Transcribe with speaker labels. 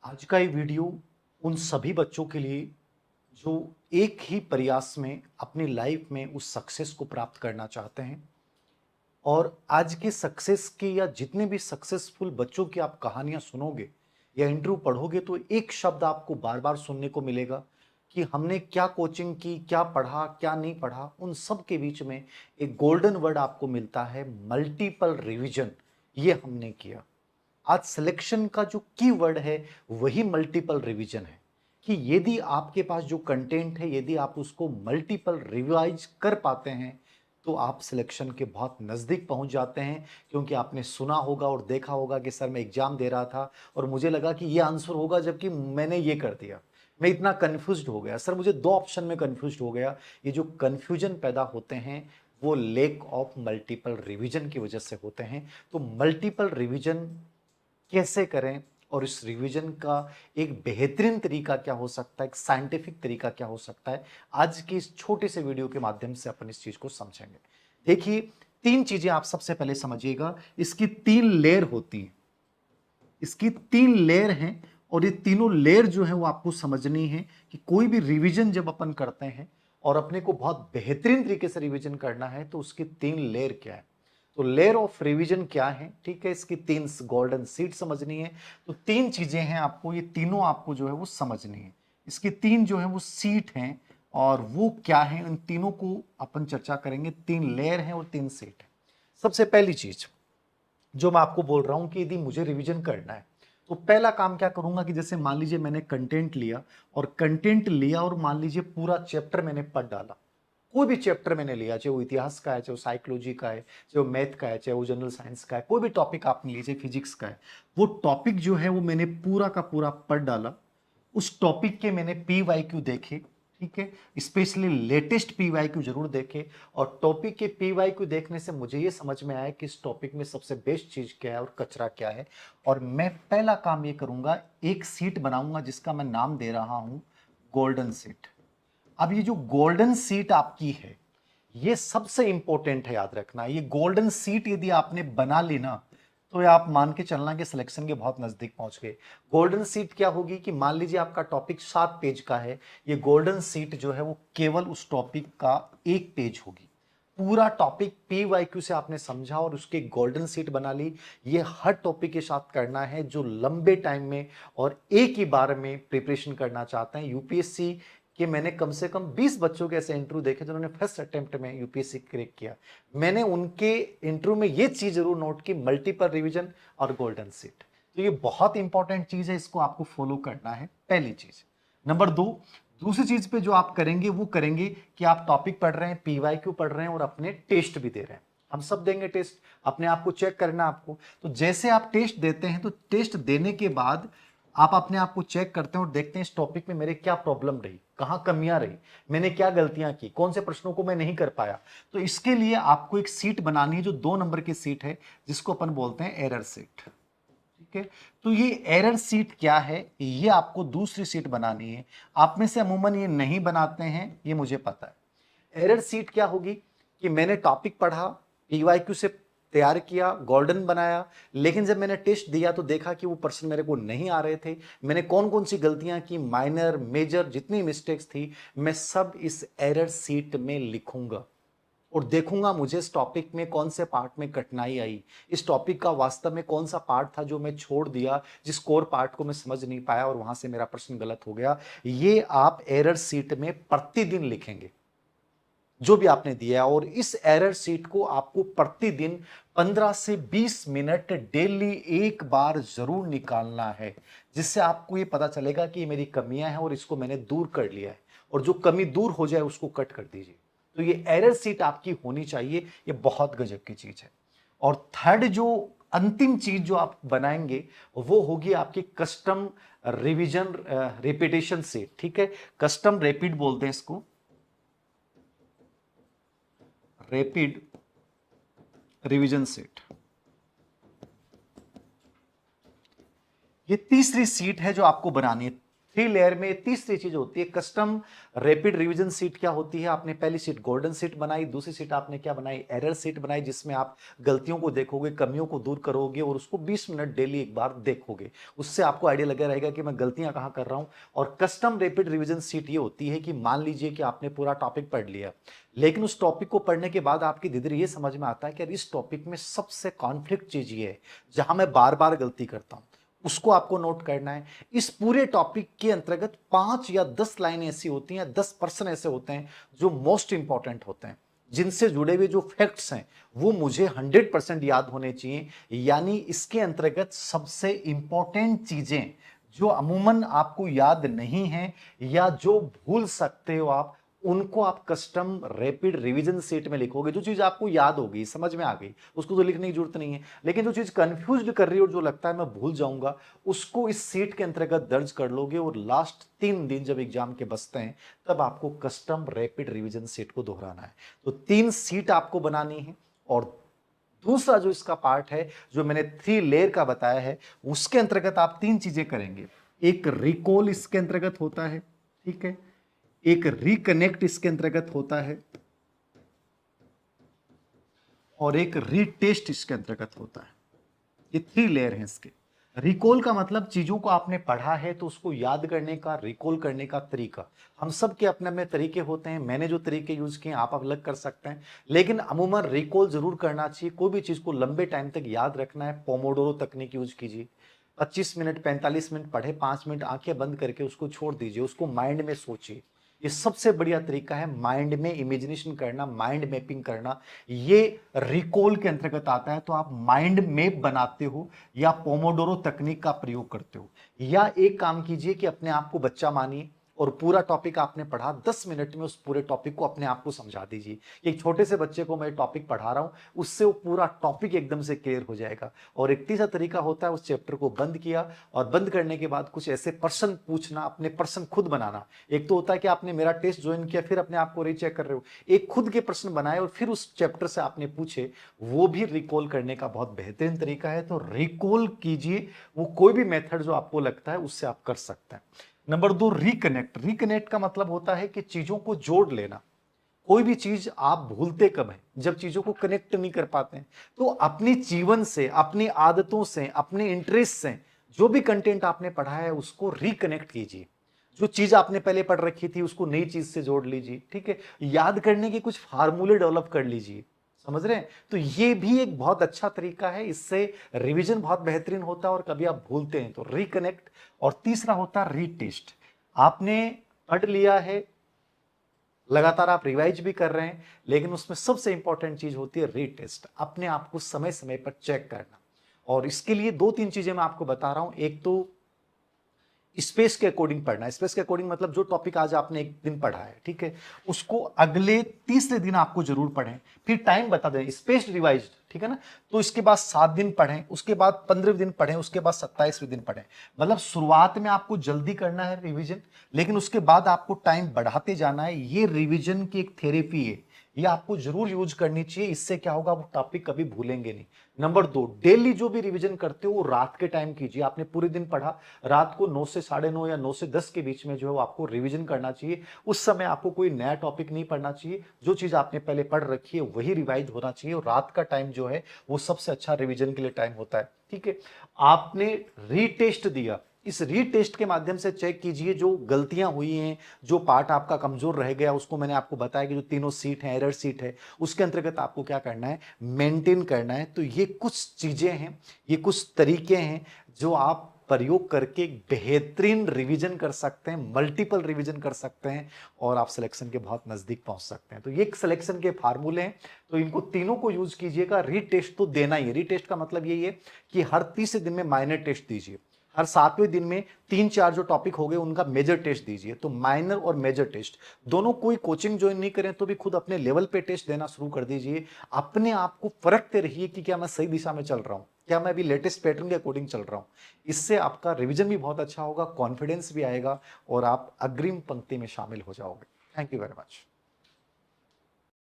Speaker 1: आज का ये वीडियो उन सभी बच्चों के लिए जो एक ही प्रयास में अपनी लाइफ में उस सक्सेस को प्राप्त करना चाहते हैं। और आज के सक्सेस की या जितने भी सक्सेसफुल बच्चों की आप कहानियां सुनोगे या इंटरव्यू पढ़ोगे तो एक शब्द आपको बार बार सुनने को मिलेगा कि हमने क्या कोचिंग की, क्या पढ़ा, क्या नहीं पढ़ा। उन सब के बीच में एक गोल्डन वर्ड आपको मिलता है, मल्टीपल रिवीजन। ये हमने किया। आज सिलेक्शन का जो कीवर्ड है वही मल्टीपल रिवीजन है कि यदि आपके पास जो कंटेंट है, यदि आप उसको मल्टीपल रिवाइज कर पाते हैं तो आप सिलेक्शन के बहुत नज़दीक पहुंच जाते हैं। क्योंकि आपने सुना होगा और देखा होगा कि सर मैं एग्जाम दे रहा था और मुझे लगा कि ये आंसर होगा, जबकि मैंने ये कर दिया। मैं इतना कंफ्यूज्ड हो गया सर, मुझे दो ऑप्शन में कंफ्यूज्ड हो गया। ये जो कंफ्यूजन पैदा होते हैं वो लेक ऑफ मल्टीपल रिवीजन की वजह से होते हैं। तो मल्टीपल रिवीजन कैसे करें और इस रिवीजन का एक बेहतरीन तरीका क्या हो सकता है, एक साइंटिफिक तरीका क्या हो सकता है, आज की इस छोटे से वीडियो के माध्यम से अपन इस चीज को समझेंगे। देखिए, तीन चीजें आप सबसे पहले समझिएगा। इसकी तीन लेयर होती हैं, इसकी तीन लेयर हैं और ये तीनों लेयर जो है वो आपको समझनी है कि कोई भी रिवीजन जब अपन करते हैं और अपने को बहुत बेहतरीन तरीके से रिवीजन करना है तो उसकी तीन लेयर क्या है। तो लेयर ऑफ रिवीजन क्या है, ठीक है, इसकी तीन गोल्डन सीट समझनी है। तो तीन चीजें हैं आपको, ये तीनों आपको जो है वो समझनी है। इसकी तीन जो है वो सीट हैं और वो क्या है, इन तीनों को अपन चर्चा करेंगे। तीन लेयर हैं और तीन सीट है। सबसे पहली चीज जो मैं आपको बोल रहा हूं कि यदि मुझे रिवीजन करना है तो पहला काम क्या करूंगा कि जैसे मान लीजिए मैंने कंटेंट लिया और मान लीजिए पूरा चैप्टर मैंने पढ़ डाला। कोई भी चैप्टर मैंने लिया, चाहे वो इतिहास का है, चाहे वो साइकोलॉजी का है, चाहे वो मैथ का है, चाहे वो जनरल साइंस का है, कोई भी टॉपिक आपने लीजिए, फिजिक्स का है। वो टॉपिक जो है वो मैंने पूरा का पूरा पढ़ डाला। उस टॉपिक के मैंने पी वाई क्यू देखे, ठीक है, specially latest P Y Q जरूर देखे। और टॉपिक के पी वाई क्यू देखने से मुझे ये समझ में आया कि इस टॉपिक में सबसे बेस्ट चीज क्या है और कचरा क्या है। और मैं पहला काम ये करूंगा, एक सीट बनाऊंगा जिसका मैं नाम दे रहा हूं गोल्डन सीट। अब ये जो गोल्डन सीट आपकी है ये सबसे इंपॉर्टेंट है, याद रखना। ये गोल्डन सीट यदि आपने बना ली ना तो ये आप मान के चलना कि सिलेक्शन के बहुत नजदीक पहुंच गए। गोल्डन सीट क्या होगी कि मान लीजिए आपका टॉपिक 7 पेज का है, ये गोल्डन सीट जो है वो केवल उस टॉपिक का 1 पेज होगी। पूरा टॉपिक पी वाई क्यू से आपने समझा और उसके गोल्डन सीट बना ली। ये हर टॉपिक के साथ करना है जो लंबे टाइम में और एक ही बार में प्रिपरेशन करना चाहते हैं। यूपीएससी कि मैंने कम से कम 20 बच्चों के ऐसे इंटरव्यू देखे जिन्होंने फर्स्ट अटेम्प्ट में यूपीएससी क्रैक किया। मैंने उनके इंटरव्यू में ये चीज जरूर नोट की, मल्टीपल रिवीजन और गोल्डन सीट। तो ये बहुत इंपॉर्टेंट चीज है, इसको आपको फॉलो करना है, पहली चीज। नंबर दो, दूसरी चीज पे जो आप करेंगे वो करेंगे कि आप टॉपिक पढ़ रहे हैं, पीवाईक्यू पढ़ रहे हैं और अपने टेस्ट भी दे रहे हैं। हम सब देंगे टेस्ट, अपने आप को चेक करना आपको। तो जैसे आप टेस्ट देते हैं तो टेस्ट देने के बाद आप अपने आप को चेक करते हैं और देखते हैं इस टॉपिक में मेरे क्या प्रॉब्लम रही, कहां कमियां रही, मैंने क्या गलतियां की, कौन से प्रश्नों को मैं नहीं कर पाया। तो इसके लिए आपको एक सीट बनानी है जो 2 नंबर की सीट है, जिसको अपन बोलते हैं एरर सीट। ठीक है, तो ये एरर सीट क्या है, ये आपको दूसरी सीट बनानी है। आप में से अमूमन ये नहीं बनाते हैं, ये मुझे पता है। एरर सीट क्या होगी कि मैंने टॉपिक पढ़ा, पीवाईक्यू से तैयार किया, गोल्डन बनाया, लेकिन जब मैंने टेस्ट दिया तो देखा कि वो प्रश्न मेरे को नहीं आ रहे थे। मैंने कौन कौन सी गलतियां की, माइनर मेजर जितनी मिस्टेक्स थी, मैं सब इस एरर सीट में लिखूंगा और देखूंगा मुझे इस टॉपिक में कौन से पार्ट में कठिनाई आई, इस टॉपिक का वास्तव में कौन सा पार्ट था जो मैं छोड़ दिया, जिस कोर पार्ट को मैं समझ नहीं पाया और वहां से मेरा प्रश्न गलत हो गया। ये आप एरर सीट में प्रतिदिन लिखेंगे जो भी आपने दिया है। और इस एरर सीट को आपको प्रतिदिन 15 से 20 मिनट डेली एक बार जरूर निकालना है, जिससे आपको ये पता चलेगा कि ये मेरी कमियां हैं और इसको मैंने दूर कर लिया है, और जो कमी दूर हो जाए उसको कट कर दीजिए। तो ये एरर सीट आपकी होनी चाहिए, ये बहुत गजब की चीज है। और थर्ड जो अंतिम चीज जो आप बनाएंगे वो होगी आपकी कस्टम रिवीजन रिपीटेशन सीट। ठीक है, कस्टम रैपिड बोलते हैं इसको, रैपिड रिवीजन सेट। ये तीसरी सीट है जो आपको बनानी है। थ्री लेयर में तीसरी चीज होती है कस्टम रैपिड रिवीजन सीट। क्या होती है, आपने पहली सीट गोल्डन सीट बनाई, दूसरी सीट आपने क्या बनाई, एरर सीट बनाई, जिसमें आप गलतियों को देखोगे, कमियों को दूर करोगे और उसको 20 मिनट डेली एक बार देखोगे। उससे आपको आइडिया लगा रहेगा कि मैं गलतियां कहां कर रहा हूं। और कस्टम रैपिड रिवीजन सीट ये होती है कि मान लीजिए कि आपने पूरा टॉपिक पढ़ लिया, लेकिन उस टॉपिक को पढ़ने के बाद आपकी धीरे धीरे ये समझ में आता है कि यार इस टॉपिक में सबसे कॉन्फ्लिक्ट चीज ये है जहां मैं बार बार गलती करता हूं, उसको आपको नोट करना है। इस पूरे टॉपिक के अंतर्गत 5 या 10 लाइनें ऐसी होती हैं, 10% ऐसे होते हैं जो मोस्ट इंपॉर्टेंट होते हैं, जिनसे जुड़े हुए जो फैक्ट्स हैं वो मुझे 100% याद होने चाहिए। यानी इसके अंतर्गत सबसे इंपॉर्टेंट चीजें जो अमूमन आपको याद नहीं है या जो भूल सकते हो आप, उनको आप कस्टम रैपिड रिवीजन सेट में लिखोगे। जो चीज आपको याद होगी, समझ में आ गई, उसको तो लिखने की जरूरत नहीं है। लेकिन जो चीज कंफ्यूज कर रही है और जो लगता है मैं भूल जाऊंगा, उसको इस सेट के अंतर्गत दर्ज कर लोगे और लास्ट 3 दिन जब एग्जाम के बचते हैं तब आपको कस्टम रैपिड रिवीजन सेट को दोहराना है। तो 3 सीट आपको बनानी है। और दूसरा जो इसका पार्ट है जो मैंने 3 लेयर का बताया है, उसके अंतर्गत आप 3 चीजें करेंगे। एक रिकॉल इसके अंतर्गत होता है, ठीक है, एक रिकनेक्ट इसके अंतर्गत होता है और एक रीटेस्ट इसके अंतर्गत होता है। ये 3 लेयर हैं इसके। रिकॉल का मतलब चीजों को आपने पढ़ा है तो उसको याद करने का, रिकॉल करने का तरीका। हम सब के अपने अपने तरीके होते हैं, मैंने जो तरीके यूज किए आप अलग कर सकते हैं, लेकिन अमूमन रिकॉल जरूर करना चाहिए। कोई भी चीज को लंबे टाइम तक याद रखना है, पोमोडोरो तकनीक यूज कीजिए। 25 मिनट 45 मिनट पढ़े, 5 मिनट आंखें बंद करके उसको छोड़ दीजिए, उसको माइंड में सोचिए। ये सबसे बढ़िया तरीका है माइंड में इमेजिनेशन करना, माइंड मैपिंग करना। ये रिकॉल के अंतर्गत आता है। तो आप माइंड मैप बनाते हो या पोमोडोरो तकनीक का प्रयोग करते हो, या एक काम कीजिए कि अपने आप को बच्चा मानिए और पूरा टॉपिक आपने पढ़ा, 10 मिनट में उस पूरे टॉपिक को अपने आप को समझा दीजिए। एक छोटे से बच्चे को मैं टॉपिक पढ़ा रहा हूं, उससे वो पूरा टॉपिक एकदम से क्लियर हो जाएगा। और एक तीसरा तरीका होता है उस चैप्टर को बंद किया और बंद करने के बाद कुछ ऐसे प्रश्न पूछना, अपने प्रश्न खुद बनाना। एक तो होता है कि आपने मेरा टेस्ट ज्वाइन किया फिर अपने आप को रीचेक कर रहे हो, एक खुद के प्रश्न बनाए और फिर उस चैप्टर से आपने पूछे, वो भी रिकॉल करने का बहुत बेहतरीन तरीका है। तो रिकॉल कीजिए, वो कोई भी मेथड जो आपको लगता है उससे आप कर सकते हैं। Number 2, reconnect. रिकनेक्ट का मतलब होता है कि चीजों को जोड़ लेना। कोई भी चीज आप भूलते कब है, जब चीजों को कनेक्ट नहीं कर पाते हैं। तो अपनी जीवन से, अपनी आदतों से, अपने इंटरेस्ट से जो भी कंटेंट आपने पढ़ा है उसको रिकनेक्ट कीजिए। जो चीज आपने पहले पढ़ रखी थी उसको नई चीज से जोड़ लीजिए, ठीक है। याद करने के कुछ फार्मूले डेवलप कर लीजिए, समझ रहे हैं। तो ये भी एक बहुत अच्छा तरीका है, इससे रिवीजन बहुत बेहतरीन होता है और कभी आप भूलते हैं तो रिकनेक्ट। और तीसरा होता है रीटेस्ट। आपने पढ़ लिया है, लगातार आप रिवाइज भी कर रहे हैं, लेकिन उसमें सबसे इंपॉर्टेंट चीज होती है रीटेस्ट, अपने आप को समय समय पर चेक करना। और इसके लिए 2-3 चीजें मैं आपको बता रहा हूं। एक तो स्पेस के अकॉर्डिंग पढ़ना। स्पेस के अकॉर्डिंग मतलब जो टॉपिक आज आपने एक दिन पढ़ा है, ठीक है, उसको अगले तीसरे दिन आपको जरूर पढ़ें। फिर टाइम बता दें, स्पेस रिवाइज, ठीक है ना। तो इसके बाद 7 दिन पढ़ें, उसके बाद 15वें दिन पढ़ें, उसके बाद 27वें दिन पढ़ें। मतलब शुरुआत में आपको जल्दी करना है रिवीजन, लेकिन उसके बाद आपको टाइम बढ़ाते जाना है। ये रिवीजन की एक थेरेपी है, ये आपको जरूर यूज करनी चाहिए। इससे क्या होगा, वो टॉपिक कभी भूलेंगे नहीं। नंबर 2, डेली जो भी रिवीजन करते हो वो रात के टाइम कीजिए। आपने पूरे दिन पढ़ा, रात को 9 से 9:30 या 9 से 10 के बीच में जो है वो आपको रिवीजन करना चाहिए। उस समय आपको कोई नया टॉपिक नहीं पढ़ना चाहिए, जो चीज आपने पहले पढ़ रखी है वही रिवाइज होना चाहिए। और रात का टाइम जो है वो सबसे अच्छा रिवीजन के लिए टाइम होता है, ठीक है। आपने रीटेस्ट दिया, इस रीटेस्ट के माध्यम से चेक कीजिए जो गलतियां हुई हैं, जो पार्ट आपका कमजोर रह गया, उसको मैंने आपको बताया कि जो तीनों सीट है, एरर सीट है, उसके अंतर्गत आपको क्या करना है, मेंटेन करना है। तो ये कुछ चीजें हैं, ये कुछ तरीके हैं जो आप प्रयोग करके बेहतरीन रिवीजन कर सकते हैं, मल्टीपल रिवीजन कर सकते हैं और आप सिलेक्शन के बहुत नजदीक पहुंच सकते हैं। तो ये सिलेक्शन के फार्मूले हैं, तो इनको तीनों को यूज कीजिएगा। रीटेस्ट तो देना ही है। रीटेस्ट का मतलब यही है कि हर तीसरे दिन में माइनर टेस्ट दीजिए, हर 7वें दिन में 3-4 जो टॉपिक हो गए उनका मेजर टेस्ट दीजिए। तो माइनर और मेजर टेस्ट दोनों, कोई कोचिंग ज्वाइन नहीं करें तो भी खुद अपने लेवल पे टेस्ट देना शुरू कर दीजिए। अपने आप को परखते रहिए कि क्या मैं सही दिशा में चल रहा हूं, क्या मैं अभी लेटेस्ट पैटर्न के अकॉर्डिंग चल रहा हूं। इससे आपका रिवीजन भी बहुत अच्छा होगा, कॉन्फिडेंस भी आएगा और आप अग्रिम पंक्ति में शामिल हो जाओगे। Thank you very much.